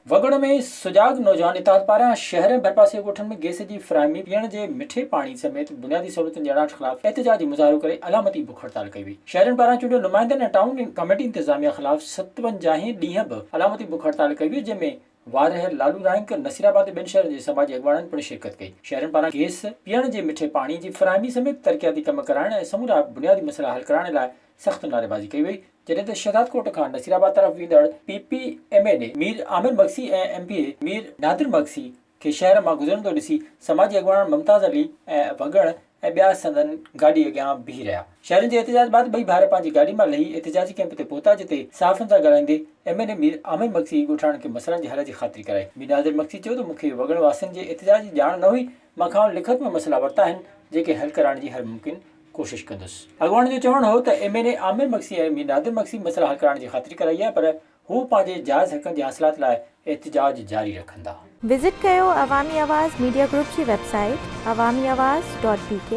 वगड़ में सुजाग नौजवान इताद पारा शहर ऐं भरपासे ॻोठनि में गैस जी फ्राहमी पीअण जे मिठे पाणी समेत बुनियादी सहूलियतुनि ॾियण ख़िलाफ़ एहतजाजी मुज़ाहिरो करे अलामती बुख हड़ताल कई हुई। शहरनि पारां चूंडियल नुमाइंदनि ऐं टाउन कमेटी इंतज़ामिया ख़िलाफ़ 57 ॾींहं बि अलामती बुख हड़ताल कई हुई, जंहिंमें वारहर लालू राइंक नसीराबाद ॿिनि शहरनि जे समाजी अॻवाननि पिणु शिरकत कई। शहरनि पारां गैस पीअण जे मिठे पाणी जी फ्राहमी समेत तरक़ियाती कम कराइण ऐं समूरा बुनियादी मसइला हल कराइण लाइ सख़्त नारेबाज़ी कई वई, जॾहिं त शहदाद कोट खां नसीराबाद तरफ़ वेंदड़ PPMA मीर आमिर मक्सी ऐं MPA मीर नादिर मक्सी खे शहर मां गुज़रंदो ॾिसी समाजी अॻवान मुमताज़ अली ऐं वगड़ ऐं ॿिया संदन गाॾी अॻियां बीह रहिया। शहरनि जे एहतजाज बाद ॿई भाउर पंहिंजी गाॾी मां लही एहतजाजी कैंप ते पहुता, जिते साफ़ियुनि सां ॻाल्हाईंदे MLA मीर आमिर मक्सी ॻोठाणनि खे मसइलनि जे हल जी ख़ातिरी कराई। मीर नादिर मक्सी चयो त मूंखे वगड़ वासियुनि जे एहतजाज जी ॼाण न हुई। मां खां लिखत में मसइला वरिता आहिनि, जेके हल कराइण जी हर मुमकिन कोशिश कंदुसि। अॻवान जो चवणु हो त MLA आमिर मक्सी ऐं मीर नादिर मक्सी मसइला हल कराइण जी ख़ातिरी कराई आहे, पर हू पंहिंजे जाइज़ हक़नि जे हासिलात लाइ एहतजाज जारी रखंदा। विज़िट कयो अवामी आवाज़ मीडिया ग्रुप जी वेबसाइट awamiawaz.pk